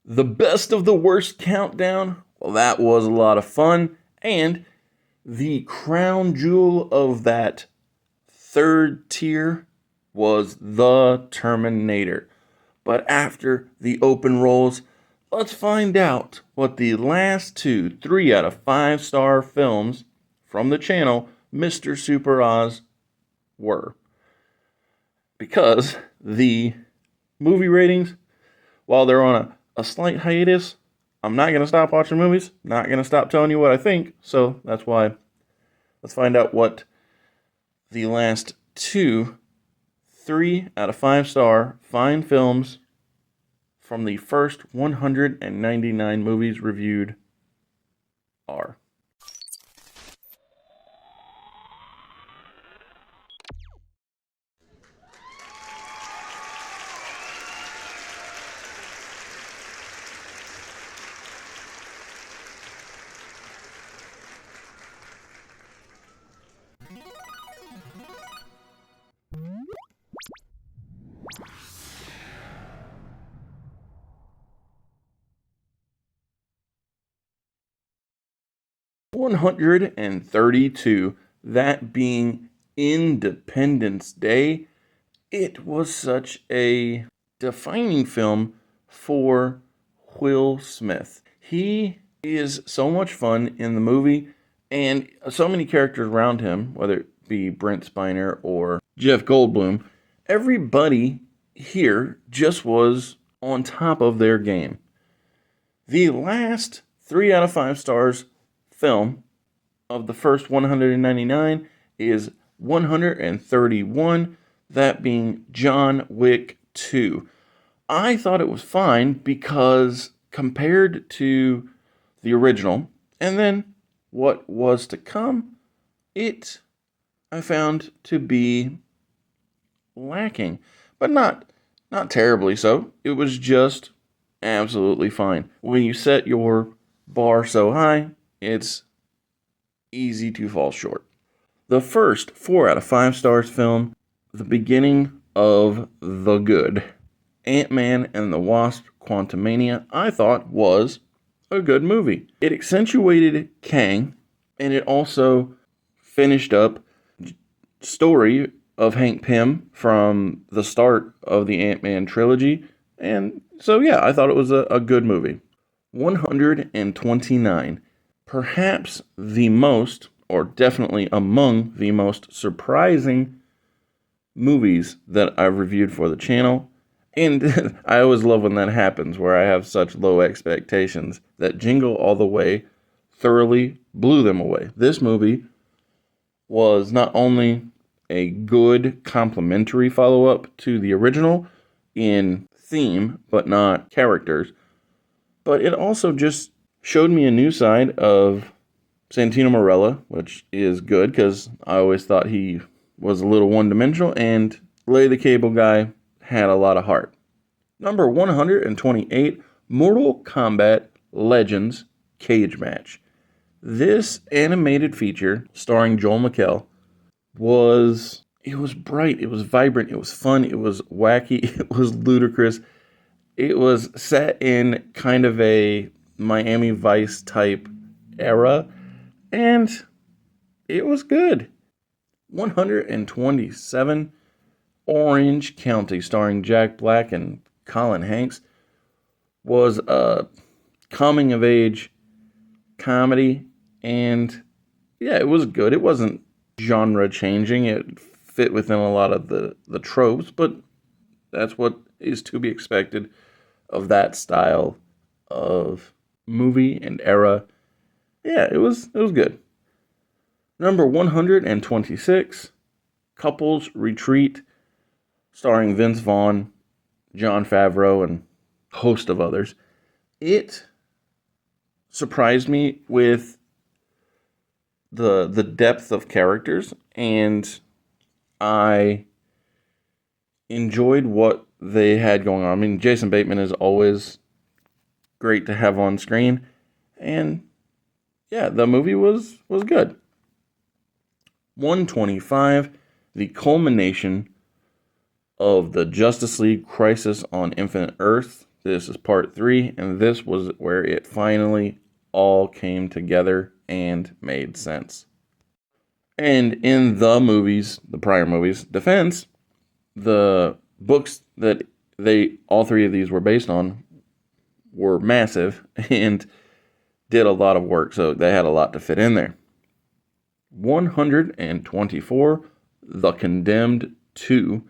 The best of the worst countdown. Well, that was a lot of fun. And the crown jewel of that third tier was The Terminator. But after the open rolls, let's find out what the last two 3 out of 5-star films from the channel, Mr. Super Oz, were. Because the movie ratings, while they're on a slight hiatus, I'm not going to stop watching movies, not going to stop telling you what I think, so that's why let's find out what the last two 3 out of 5-star fine films from the first 199 movies reviewed are. $132, that being Independence Day. It was such a defining film for Will Smith. He is so much fun in the movie, and so many characters around him, whether it be Brent Spiner or Jeff Goldblum, everybody here just was on top of their game. The last 3 out of 5 stars film of the first 199 is 131, that being John Wick 2. I thought it was fine because compared to the original and then what was to come, it I found to be lacking, but not terribly so. It was just absolutely fine. When you set your bar so high, it's easy to fall short. The first 4 out of 5 stars film, the beginning of the good, Ant-Man and the Wasp: Quantumania, I thought was a good movie. It accentuated Kang, and it also finished up story of Hank Pym from the start of the Ant-Man trilogy. And so, yeah, I thought it was a good movie. 129. Perhaps the most, or definitely among the most surprising movies that I've reviewed for the channel. And I always love when that happens, where I have such low expectations that Jingle All the Way thoroughly blew them away. This movie was not only a good complimentary follow-up to the original in theme, but not characters, but it also just showed me a new side of Santino Marella, which is good because I always thought he was a little one-dimensional, and Larry the Cable Guy had a lot of heart. Number 128, Mortal Kombat Legends Cage Match. This animated feature starring Joel McHale was bright, it was vibrant, it was fun, it was wacky, it was ludicrous. It was set in kind of a Miami Vice type era, and it was good. 127, Orange County, starring Jack Black and Colin Hanks, was a coming of age comedy, and yeah, it was good. It wasn't genre changing. It fit within a lot of the tropes, but that's what is to be expected of that style of movie and era. Yeah, it was good. Number 126, Couples Retreat, starring Vince Vaughn, Jon Favreau, and a host of others. It surprised me with the depth of characters, and I enjoyed what they had going on. I mean, Jason Bateman is always great to have on screen, and yeah, the movie was good. 125, the culmination of the Justice League Crisis on Infinite Earth This is part 3, and this was where it finally all came together and made sense. And in the movies, the prior movies' defense, the books that all 3 of these were based on were massive and did a lot of work, so they had a lot to fit in there. 124, The Condemned 2,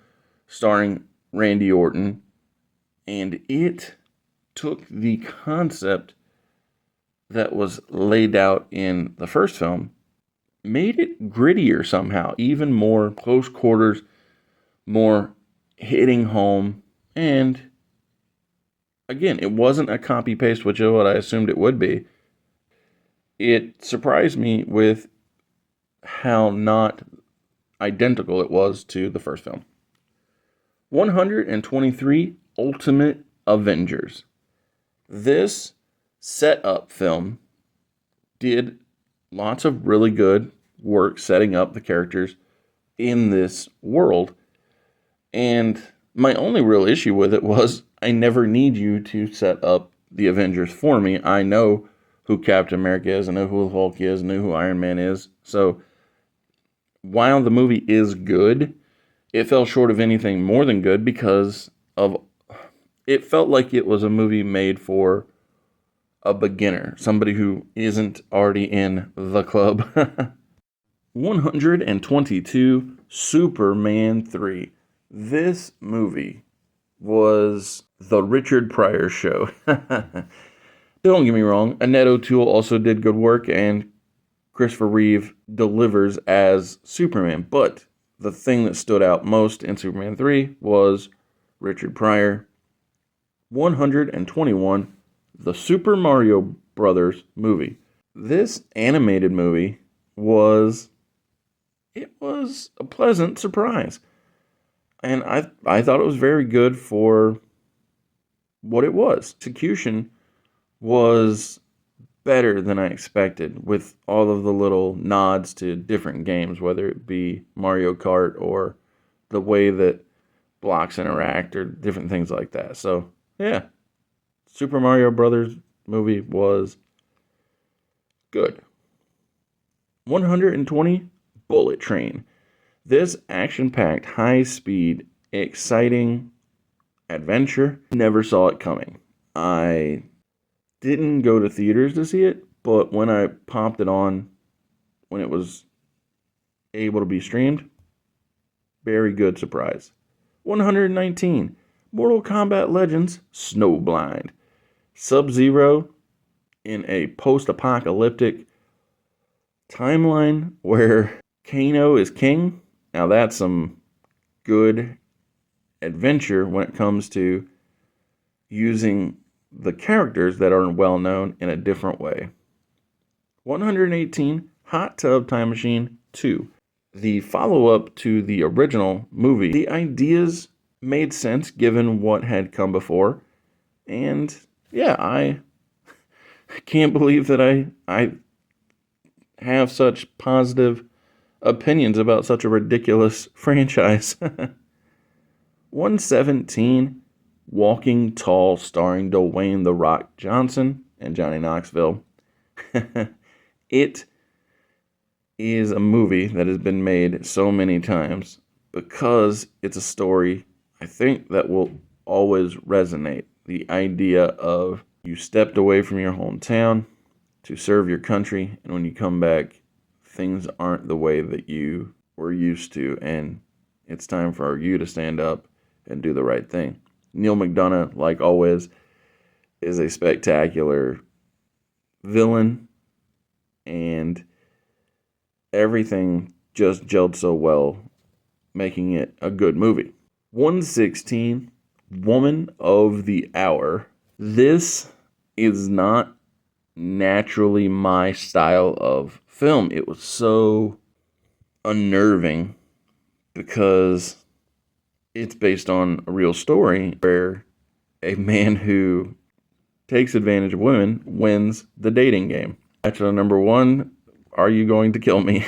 starring Randy Orton, and it took the concept that was laid out in the first film, made it grittier somehow, even more close quarters, more hitting home, and again, it wasn't a copy-paste, which is what I assumed it would be. It surprised me with how not identical it was to the first film. 123, Ultimate Avengers. This setup film did lots of really good work setting up the characters in this world. And my only real issue with it was I never need you to set up the Avengers for me. I know who Captain America is, I know who the Hulk is, I know who Iron Man is. So while the movie is good, it fell short of anything more than good because of it felt like it was a movie made for a beginner, somebody who isn't already in the club. 122, Superman 3. This movie was the Richard Pryor show. Don't get me wrong, Annette O'Toole also did good work, and Christopher Reeve delivers as Superman, but the thing that stood out most in Superman 3 was Richard Pryor. 121, The Super Mario Brothers movie. This animated movie was a pleasant surprise. And I thought it was very good for what it was. Execution was better than I expected, with all of the little nods to different games, whether it be Mario Kart or the way that blocks interact or different things like that. So, yeah, Super Mario Brothers movie was good. 120, Bullet Train. This action-packed, high-speed, exciting adventure, never saw it coming. I didn't go to theaters to see it, but when I popped it on, when it was able to be streamed, very good surprise. 119, Mortal Kombat Legends Snowblind. Sub-Zero in a post-apocalyptic timeline where Kano is king. Now that's some good adventure when it comes to using the characters that are well known in a different way. 118, Hot Tub Time Machine 2. The follow-up to the original movie. The ideas made sense given what had come before. And yeah, I can't believe that I have such positive opinions about such a ridiculous franchise. 117, Walking Tall, starring Dwayne "The Rock" Johnson and Johnny Knoxville. It is a movie that has been made so many times because it's a story, I think, that will always resonate. The idea of you stepped away from your hometown to serve your country, and when you come back, things aren't the way that you were used to, and it's time for you to stand up and do the right thing. Neil McDonough, like always, is a spectacular villain, and everything just gelled so well, making it a good movie. 116, Woman of the Hour. This is not naturally my style of film. It was so unnerving because it's based on a real story where a man who takes advantage of women wins the dating game. Bachelor number 1, Are You Going to Kill Me?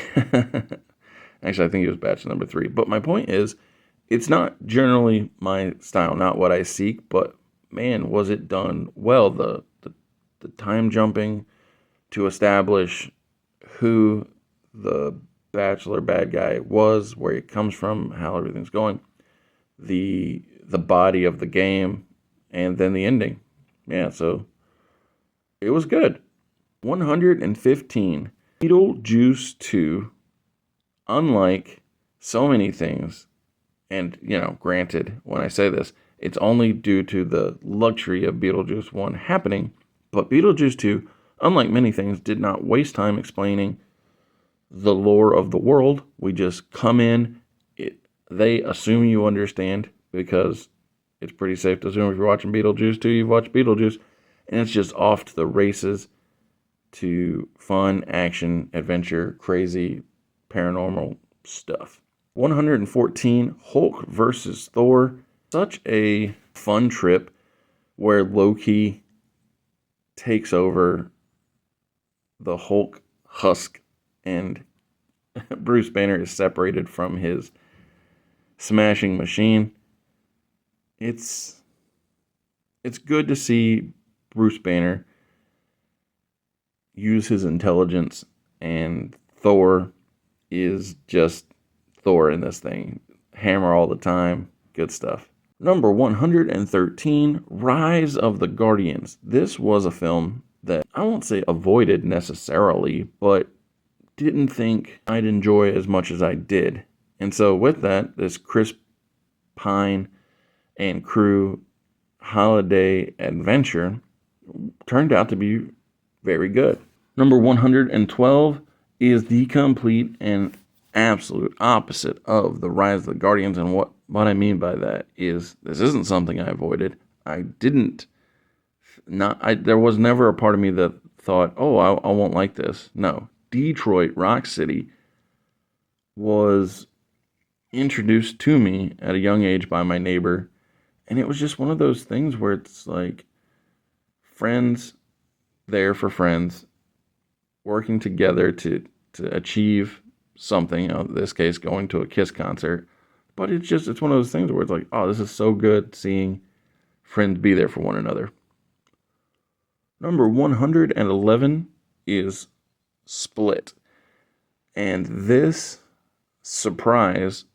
Actually, I think it was Bachelor number 3. But my point is, it's not generally my style, not what I seek, but man, was it done well. The time jumping to establish who the Bachelor bad guy was, where he comes from, how everything's going, the body of the game, and then the ending. Yeah, so it was good. 115. Beetlejuice 2, unlike so many things, and, granted, when I say this, it's only due to the luxury of Beetlejuice 1 happening, but Beetlejuice 2, unlike many things, did not waste time explaining the lore of the world. We just come in, they assume you understand, because it's pretty safe to assume if you're watching Beetlejuice 2, you've watched Beetlejuice, and it's just off to the races, to fun, action, adventure, crazy, paranormal stuff. 114, Hulk versus Thor. Such a fun trip where Loki takes over the Hulk husk and Bruce Banner is separated from his smashing machine. It's good to see Bruce Banner use his intelligence, and Thor is just Thor in this thing. Hammer all the time. Good stuff. Number 113, Rise of the Guardians. This was a film that I won't say avoided necessarily, but didn't think I'd enjoy as much as I did. And so with that, this Chris Pine and crew holiday adventure turned out to be very good. Number 112 is the complete and absolute opposite of the Rise of the Guardians. And what I mean by that is this isn't something I avoided. There was never a part of me that thought, oh, I won't like this. No. Detroit Rock City was introduced to me at a young age by my neighbor. And it was just one of those things where it's like friends there for friends, working together to achieve something. In this case, going to a Kiss concert. But it's one of those things where it's like, oh, this is so good seeing friends be there for one another. Number 111 is Split. And this surprise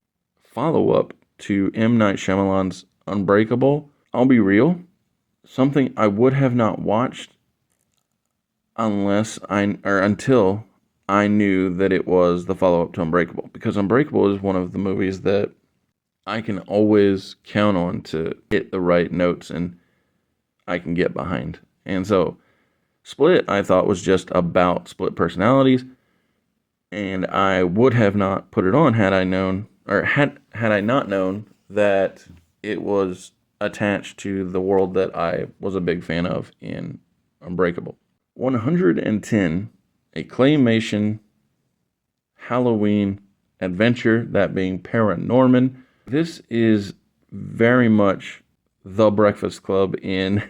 follow-up to M. Night Shyamalan's Unbreakable, I'll be real, something I would have not watched until I knew that it was the follow-up to Unbreakable. Because Unbreakable is one of the movies that I can always count on to hit the right notes and I can get behind. And so Split, I thought, was just about split personalities, and I would have not put it on had I known, or had I not known that it was attached to the world that I was a big fan of in Unbreakable. 110, a claymation Halloween adventure, that being Paranorman. This is very much The Breakfast Club in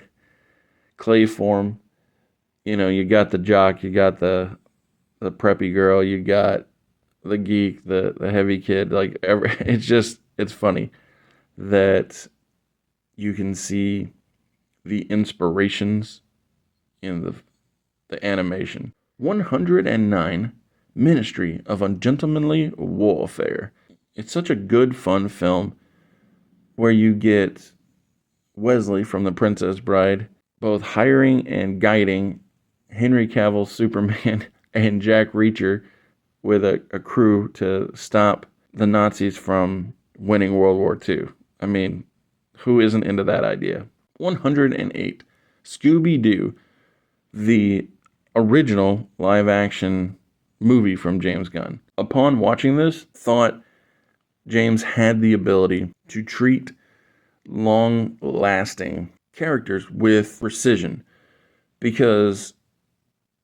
clay form. You got the jock, you got the preppy girl, you got the geek, the heavy kid. It's funny that you can see the inspirations in the animation. 109, Ministry of Ungentlemanly Warfare. It's such a good, fun film where you get Wesley from The Princess Bride both hiring and guiding Henry Cavill's Superman and Jack Reacher with a crew to stop the Nazis from winning World War II. I mean, who isn't into that idea? 108, Scooby-Doo, the original live-action movie from James Gunn. Upon watching this, thought James had the ability to treat long-lasting characters with precision, because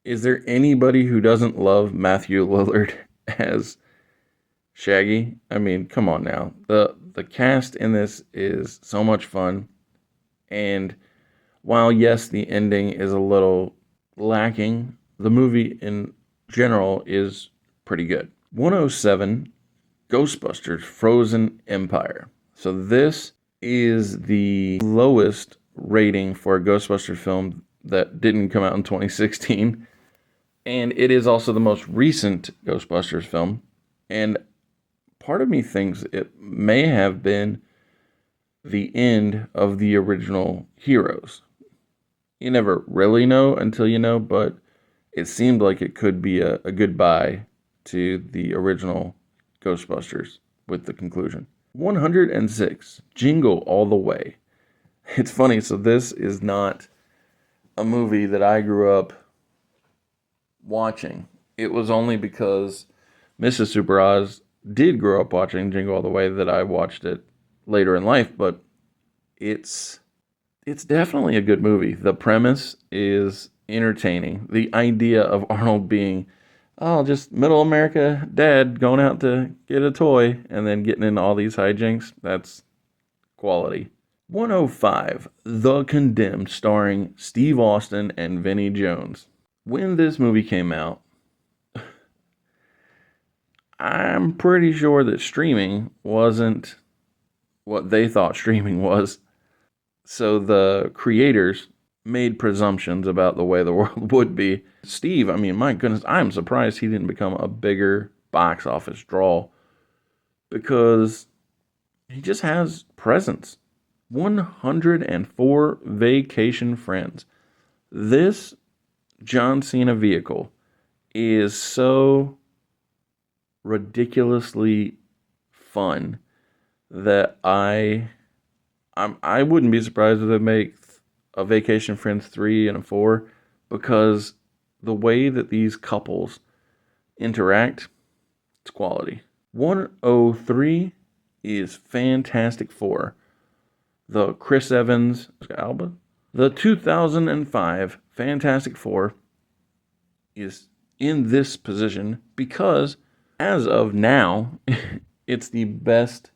is there anybody who doesn't love Matthew Lillard as Shaggy? I mean, come on now. The cast in this is so much fun, and while yes, the ending is a little lacking, the movie in general is pretty good. 107, Ghostbusters Frozen Empire. So this is the lowest rating for a Ghostbusters film that didn't come out in 2016. And it is also the most recent Ghostbusters film. And part of me thinks it may have been the end of the original heroes. You never really know until you know, but it seemed like it could be a goodbye to the original Ghostbusters with the conclusion. 106, Jingle All the Way. It's funny, so this is not a movie that I grew up watching. It was only because Mrs. Super Oz did grow up watching Jingle All the Way that I watched it later in life, but it's definitely a good movie. The premise is entertaining. The idea of Arnold being, oh, just middle America dad going out to get a toy and then getting into all these hijinks, that's quality. 105, The Condemned, starring Steve Austin and Vinnie Jones. When this movie came out, I'm pretty sure that streaming wasn't what they thought streaming was. So the creators made presumptions about the way the world would be. Steve, I mean, my goodness, I'm surprised he didn't become a bigger box office draw because he just has presence. 104 Vacation Friends. This John Cena vehicle is so ridiculously fun that I wouldn't be surprised if they make a Vacation Friends 3 and a 4 because the way that these couples interact, it's quality. 103 is Fantastic Four. The Chris Evans album. The 2005 Fantastic Four is in this position because as of now, it's the best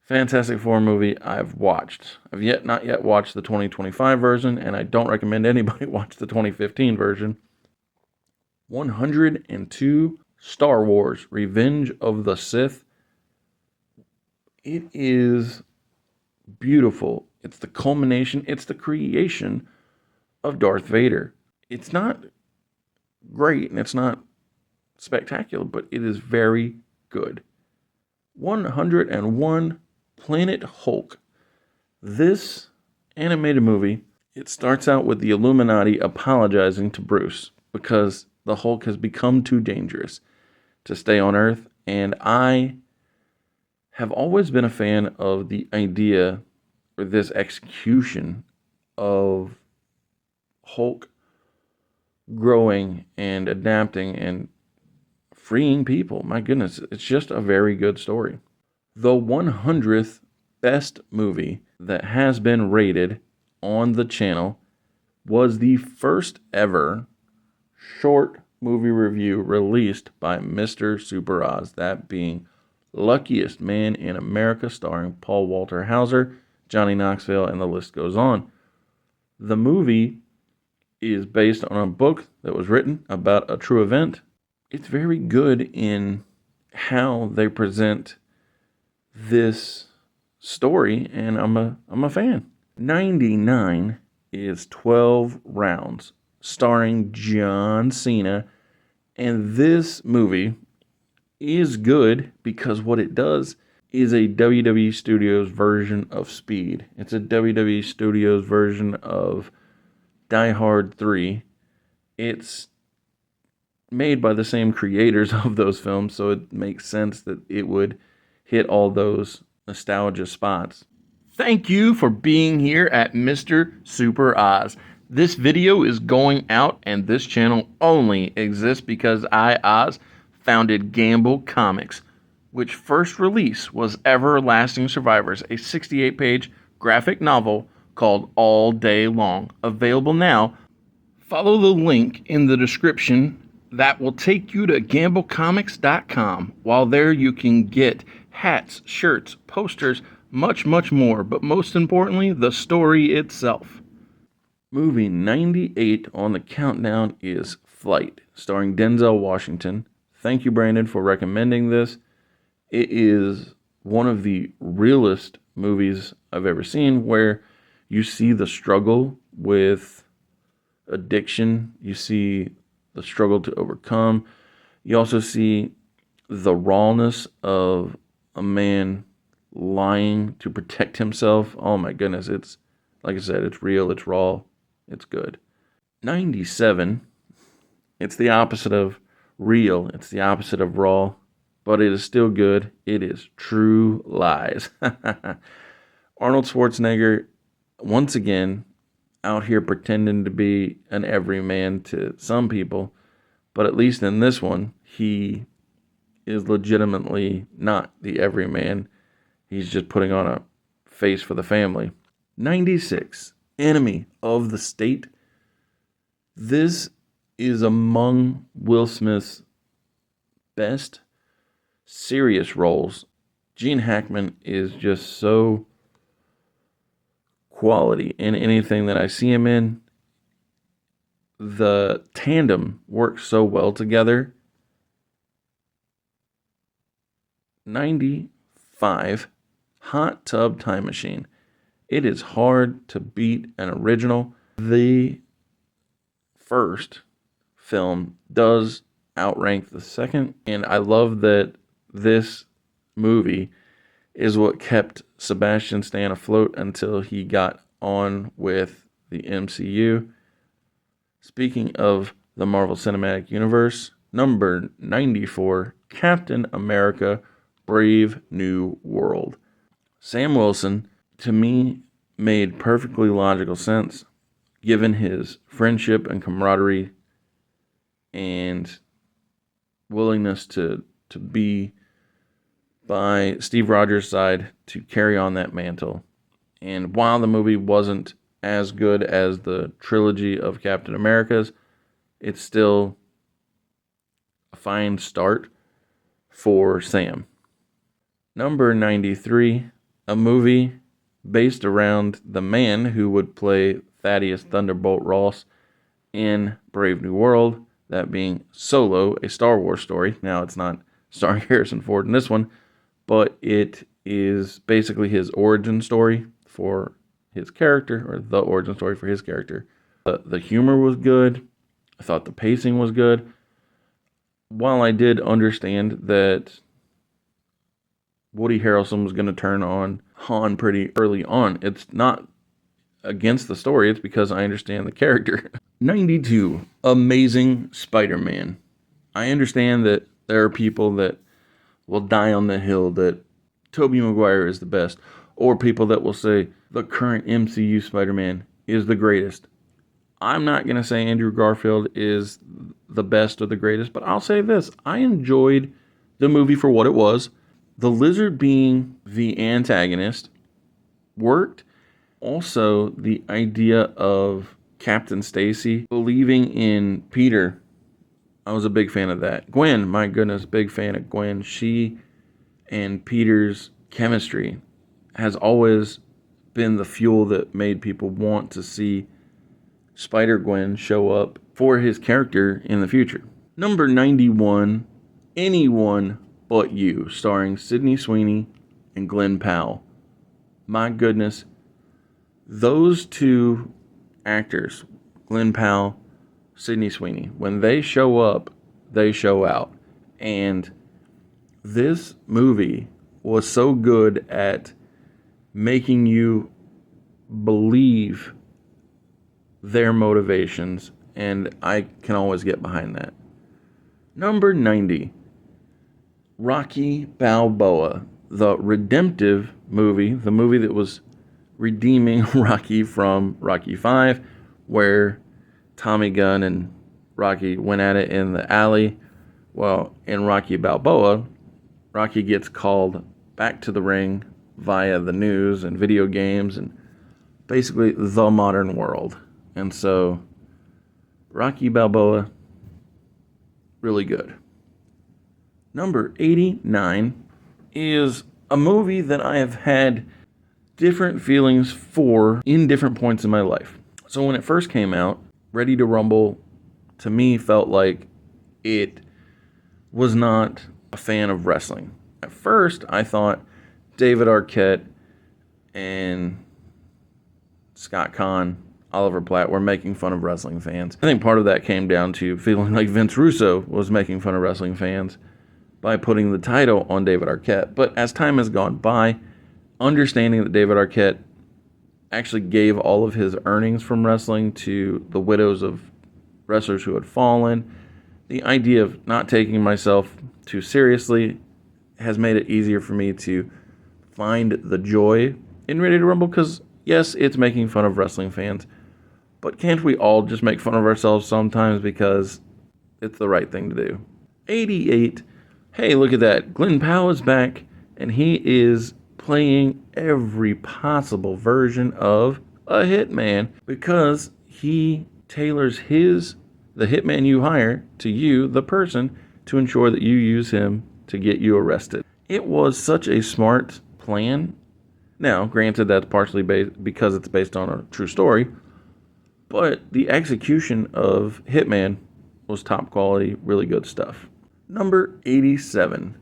Fantastic Four movie I've watched. I've not yet watched the 2025 version, and I don't recommend anybody watch the 2015 version. 102, Star Wars, Revenge of the Sith. It is beautiful. It's the culmination, it's the creation of Darth Vader. It's not great, and it's not spectacular, but it is very good. 101, Planet Hulk. This animated movie, it starts out with the Illuminati apologizing to Bruce because the Hulk has become too dangerous to stay on Earth, and I have always been a fan of the idea or this execution of Hulk growing and adapting and freeing people. My goodness, it's just a very good story. The 100th best movie that has been rated on the channel was the first ever short movie review released by Mr. Super Oz, that being Luckiest Man in America, starring Paul Walter Hauser, Johnny Knoxville, and the list goes on. The movie is based on a book that was written about a true event. It's very good in how they present this story, and I'm a fan. 99 is 12 Rounds, starring John Cena, and this movie is good because what it does is a WWE Studios version of Speed. It's a WWE Studios version of Die Hard 3. It's made by the same creators of those films, so it makes sense that it would hit all those nostalgia spots. Thank you for being here at Mr. Super Oz. This video is going out, and this channel only exists because I, Oz, founded Gamble Comics, which first release was Everlasting Survivors, a 68-page graphic novel called All Day Long. Available now. Follow the link in the description that will take you to gamblecomics.com. While there, you can get hats, shirts, posters, much, much more, but most importantly, the story itself. Movie 98 on the countdown is Flight, starring Denzel Washington. Thank you, Brandon, for recommending this. It is one of the realest movies I've ever seen, where You see the struggle with addiction. You see the struggle to overcome. You also see the rawness of a man lying to protect himself. Oh my goodness, it's like I said, it's real, it's raw, it's good. 97, it's the opposite of real, it's the opposite of raw, but it is still good. It is True Lies. Arnold Schwarzenegger, once again, out here pretending to be an everyman to some people, but at least in this one, he is legitimately not the everyman. He's just putting on a face for the family. 96, Enemy of the State. This is among Will Smith's best serious roles. Gene Hackman is just so quality in anything that I see him in. The tandem works so well together. 95, Hot Tub Time Machine. It is hard to beat an original. The first film does outrank the second, and I love that this movie is what kept Sebastian Stan afloat until he got on with the MCU. Speaking of the Marvel Cinematic Universe, number 94, Captain America Brave New World. Sam Wilson, to me, made perfectly logical sense given his friendship and camaraderie and willingness to be by Steve Rogers' side to carry on that mantle. And while the movie wasn't as good as the trilogy of Captain America's, it's still a fine start for Sam. Number 93, a movie based around the man who would play Thaddeus Thunderbolt Ross in Brave New World, that being Solo, a Star Wars story. Now, it's not starring Harrison Ford in this one, but it is basically his origin story for his character, or the origin story for his character. The humor was good. I thought the pacing was good. While I did understand that Woody Harrelson was going to turn on Han pretty early on, it's not against the story, it's because I understand the character. 92, Amazing Spider-Man. I understand that there are people that will die on the hill that Tobey Maguire is the best, or people that will say the current MCU Spider-Man is the greatest. I'm not going to say Andrew Garfield is the best or the greatest, but I'll say this. I enjoyed the movie for what it was. The Lizard being the antagonist worked. Also, the idea of Captain Stacy believing in Peter, I was a big fan of that. Gwen, my goodness, big fan of Gwen. She and Peter's chemistry has always been the fuel that made people want to see Spider-Gwen show up for his character in the future. Number 91, Anyone But You, starring Sydney Sweeney and Glenn Powell. My goodness, those two actors, Glenn Powell, Sydney Sweeney, when they show up, they show out. And this movie was so good at making you believe their motivations, and I can always get behind that. Number 90, Rocky Balboa, the redemptive movie, the movie that was redeeming Rocky from Rocky 5, where Tommy Gunn and Rocky went at it in the alley. Well, in Rocky Balboa, Rocky gets called back to the ring via the news and video games and basically the modern world. And so, Rocky Balboa, really good. Number 89 is a movie that I have had different feelings for in different points in my life. So when it first came out, Ready to Rumble, to me, felt like it was not a fan of wrestling. At first, I thought David Arquette and Scott Conn, Oliver Platt were making fun of wrestling fans. I think part of that came down to feeling like Vince Russo was making fun of wrestling fans by putting the title on David Arquette. But as time has gone by, understanding that David Arquette actually gave all of his earnings from wrestling to the widows of wrestlers who had fallen, the idea of not taking myself too seriously has made it easier for me to find the joy in Ready to Rumble, because yes, it's making fun of wrestling fans, but can't we all just make fun of ourselves sometimes because it's the right thing to do? 88. Hey, look at that. Glenn Powell is back, and he is playing every possible version of a hitman because he tailors the hitman you hire to you, the person, to ensure that you use him to get you arrested. It was such a smart plan. Now, granted, that's partially because it's based on a true story, but the execution of Hitman was top quality, really good stuff. Number 87,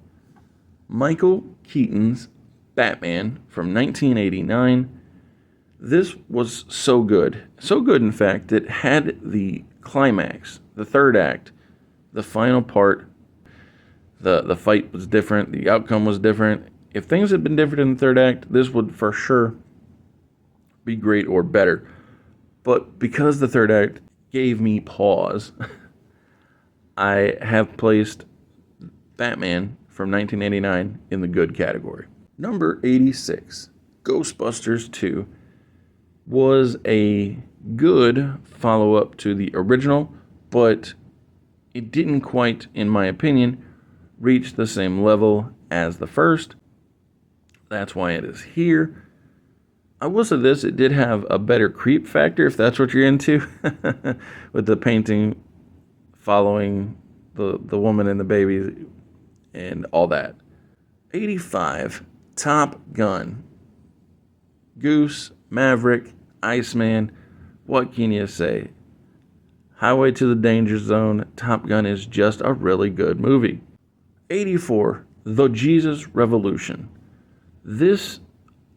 Michael Keaton's Batman from 1989. This was so good. So good, in fact, that had the climax, the third act, the final part, the fight was different, the outcome was different. If things had been different in the third act, this would for sure be great or better. But because the third act gave me pause, I have placed Batman from 1989 in the good category. Number 86, Ghostbusters 2 was a good follow-up to the original, but it didn't quite, in my opinion, reach the same level as the first. That's why it is here. I will say this, it did have a better creep factor, if that's what you're into, with the painting following the woman and the baby and all that. 85, Top Gun. Goose, Maverick, Iceman, what can you say? Highway to the Danger Zone, Top Gun is just a really good movie. 84, The Jesus Revolution. This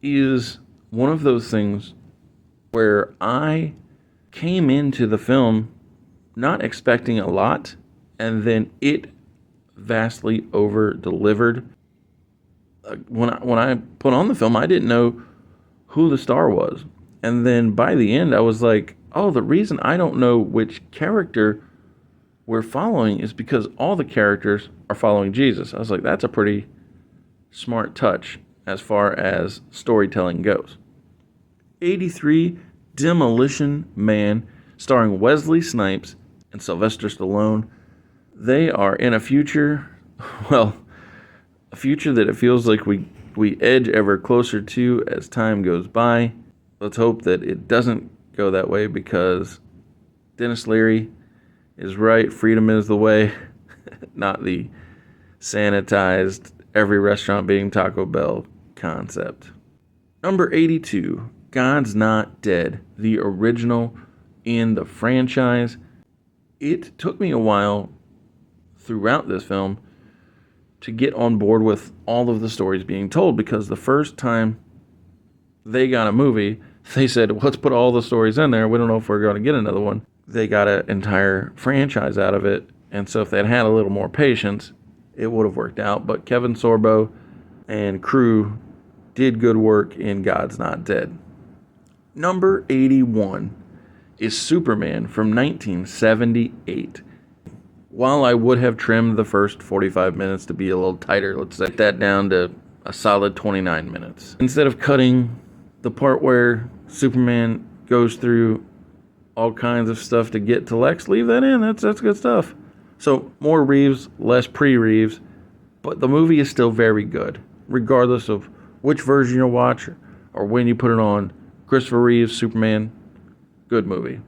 is one of those things where I came into the film not expecting a lot, and then it vastly over-delivered. When I put on the film, I didn't know who the star was. And then by the end, I was like, oh, the reason I don't know which character we're following is because all the characters are following Jesus. I was like, that's a pretty smart touch as far as storytelling goes. 83, Demolition Man, starring Wesley Snipes and Sylvester Stallone. They are in a future, well, a future that it feels like we edge ever closer to as time goes by. Let's hope that it doesn't go that way, because Dennis Leary is right. Freedom is the way, not the sanitized, every restaurant being Taco Bell concept. Number 82, God's Not Dead, the original in the franchise. It took me a while throughout this film to get on board with all of the stories being told, because the first time they got a movie, they said, let's put all the stories in there. We don't know if we're going to get another one. They got an entire franchise out of it, and so if they'd had a little more patience, it would have worked out. But Kevin Sorbo and crew did good work in God's Not Dead. Number 81 is Superman from 1978. While I would have trimmed the first 45 minutes to be a little tighter, let's set that down to a solid 29 minutes. Instead of cutting the part where Superman goes through all kinds of stuff to get to Lex, leave that in. That's good stuff. So more Reeves, less pre-Reeves, but the movie is still very good, regardless of which version you watch or when you put it on. Christopher Reeves, Superman, good movie.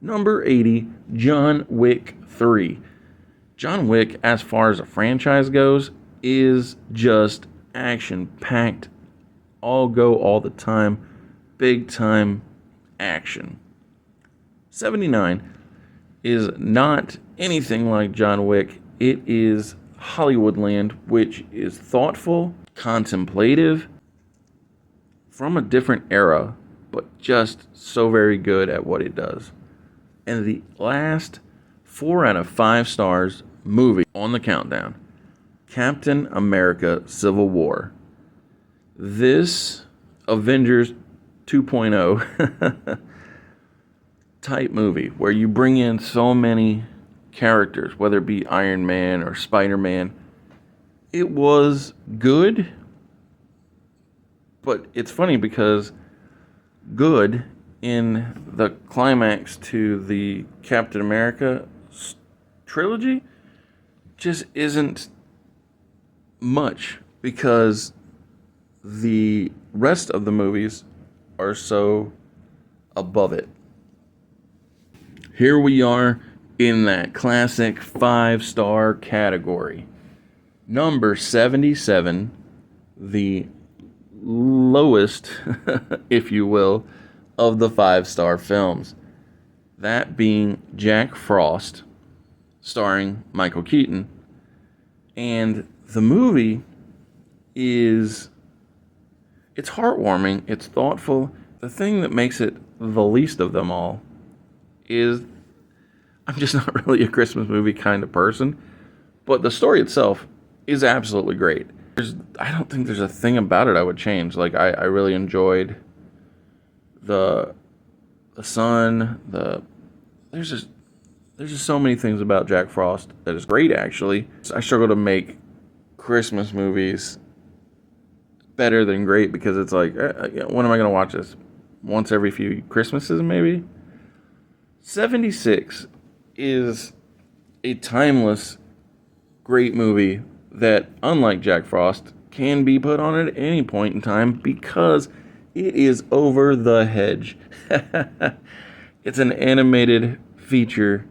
Number 80, John Wick 3. John Wick, as far as a franchise goes, is just action-packed, all go all the time, big time action. 79 is not anything like John Wick. It is Hollywoodland, which is thoughtful, contemplative, from a different era but just so very good at what it does. And the last 4 out of 5 stars movie on the countdown, Captain America Civil War. This Avengers 2.0 type movie where you bring in so many characters, whether it be Iron Man or Spider-Man. It was good, but it's funny because good in the climax to the Captain America trilogy just isn't much because the rest of the movies are so above it. Here we are in that classic 5-star category. Number 77, the lowest, if you will, of the 5-star films. That being Jack Frost, starring Michael Keaton. And the movie it's heartwarming, it's thoughtful. The thing that makes it the least of them all is I'm just not really a Christmas movie kind of person, but the story itself is absolutely great. I don't think there's a thing about it I would change. Like, I really enjoyed the sun, there's just so many things about Jack Frost that is great, actually. I struggle to make Christmas movies better than great because it's like, when am I going to watch this? Once every few Christmases, maybe? 76 is a timeless, great movie that, unlike Jack Frost, can be put on at any point in time because it is over the hedge. It's an animated feature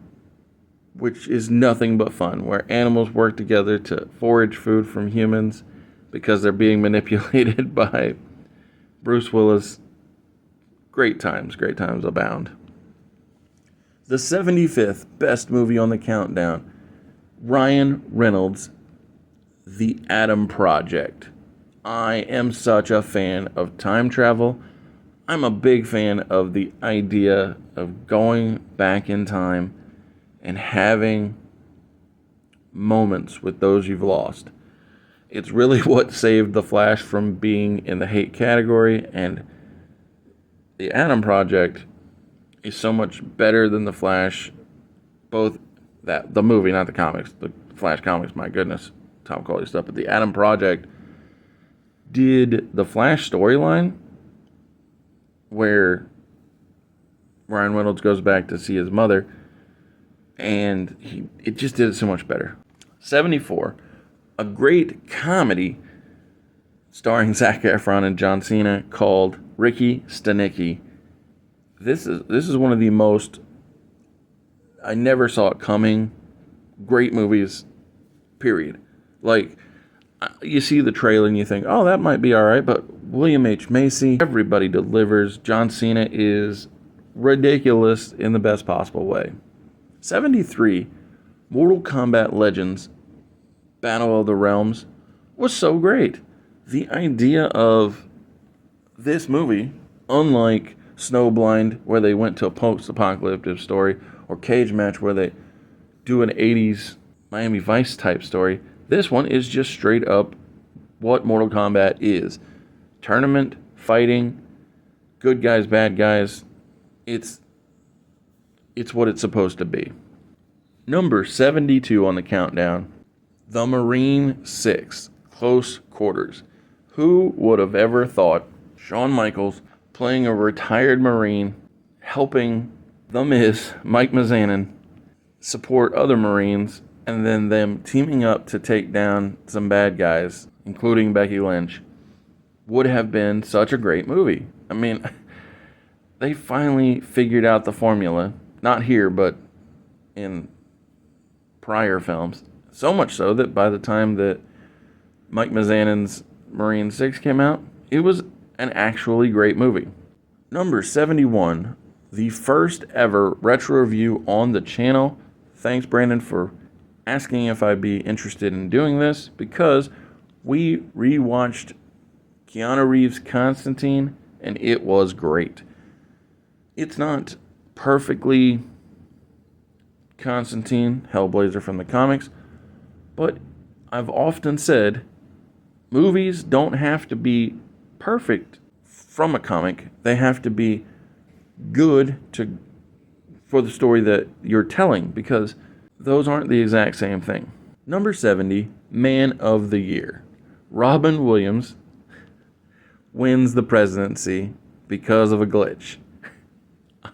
which is nothing but fun, where animals work together to forage food from humans because they're being manipulated by Bruce Willis. Great times abound. The 75th best movie on the countdown, Ryan Reynolds' The Adam Project. I am such a fan of time travel. I'm a big fan of the idea of going back in time and having moments with those you've lost. It's really what saved The Flash from being in the hate category, and The Adam Project is so much better than The Flash. Both the movie, not the comics. The Flash comics, my goodness, top quality stuff. But The Adam Project did the Flash storyline where Ryan Reynolds goes back to see his mother, and it just did it so much better. 74, a great comedy starring Zac Efron and John Cena called Ricky Stenicki. This is one of the most, I never saw it coming, great movies, period. Like, you see the trailer and you think, oh, that might be all right, but William H. Macy, everybody delivers. John Cena is ridiculous in the best possible way. 73, Mortal Kombat Legends, Battle of the Realms, was so great. The idea of this movie, unlike Snowblind, where they went to a post-apocalyptic story, or Cage Match, where they do an 80s Miami Vice type story, this one is just straight up what Mortal Kombat is. Tournament, fighting, good guys, bad guys. It's what it's supposed to be. Number 72 on the countdown, The Marine 6, Close Quarters. Who would have ever thought Shawn Michaels playing a retired Marine, helping The Miz, Mike Mizanin, support other Marines, and then them teaming up to take down some bad guys, including Becky Lynch, would have been such a great movie. I mean, they finally figured out the formula, not here, but in prior films. So much so that by the time that Mike Mizanin's Marine 6 came out, it was an actually great movie. Number 71, the first ever retro review on the channel. Thanks, Brandon, for asking if I'd be interested in doing this, because we rewatched Keanu Reeves' Constantine, and it was great. It's not perfectly Constantine, Hellblazer from the comics, but I've often said movies don't have to be perfect from a comic. They have to be good for the story that you're telling, because those aren't the exact same thing. Number 70, Man of the Year. Robin Williams wins the presidency because of a glitch.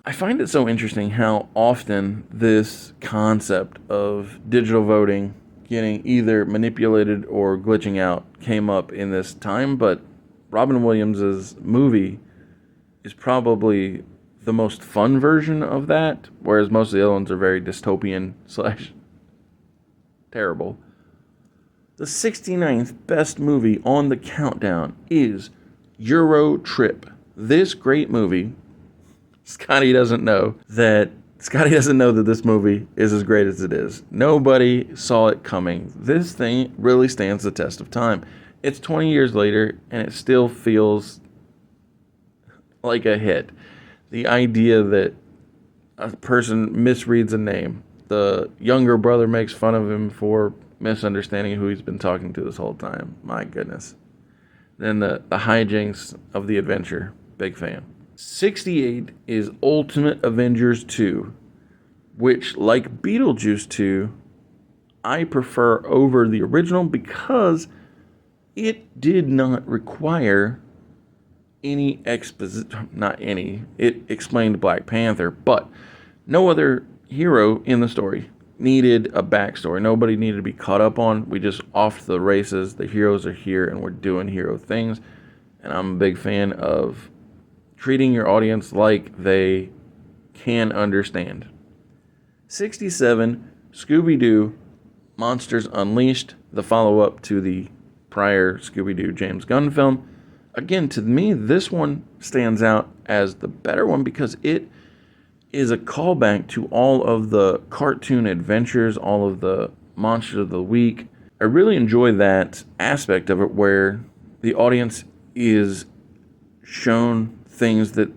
I find it so interesting how often this concept of digital voting getting either manipulated or glitching out came up in this time, but Robin Williams' movie is probably the most fun version of that, whereas most of the other ones are very dystopian slash terrible. The 69th best movie on the countdown is Euro Trip. This great movie, Scotty doesn't know that this movie is as great as it is. Nobody saw it coming. This thing really stands the test of time. It's 20 years later, and it still feels like a hit. The idea that a person misreads a name, the younger brother makes fun of him for misunderstanding who he's been talking to this whole time. My goodness. Then the hijinks of the adventure. Big fan. 68 is Ultimate Avengers 2, which, like Beetlejuice 2, I prefer over the original because it did not require any exposition. Not any. It explained Black Panther, but no other hero in the story needed a backstory. Nobody needed to be caught up on. We just off to the races. The heroes are here and we're doing hero things. And I'm a big fan of treating your audience like they can understand. 67, Scooby-Doo, Monsters Unleashed, the follow-up to the prior Scooby-Doo James Gunn film. Again, to me, this one stands out as the better one because it is a callback to all of the cartoon adventures, all of the Monsters of the Week. I really enjoy that aspect of it where the audience is shown things that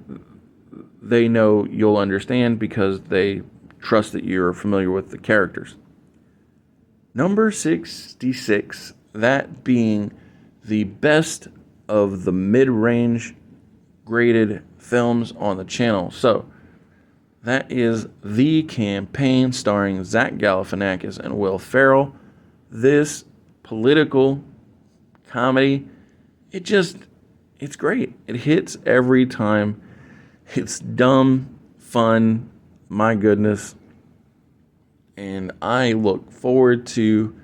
they know you'll understand because they trust that you're familiar with the characters. Number 66, that being the best of the mid-range graded films on the channel. So, that is The Campaign, starring Zach Galifianakis and Will Ferrell. This political comedy, it's great. It hits every time. It's dumb, fun, my goodness. And I look forward to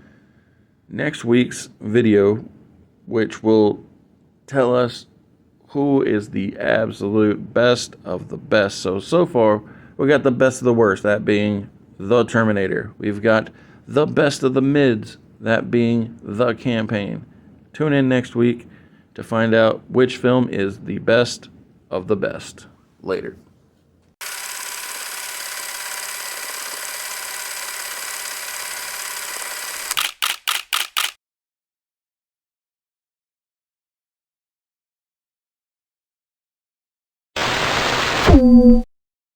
next week's video, which will tell us who is the absolute best of the best. So far, we got the best of the worst, that being The Terminator. We've got the best of the mids, that being The Campaign. Tune in next week to find out which film is the best of the best. Later.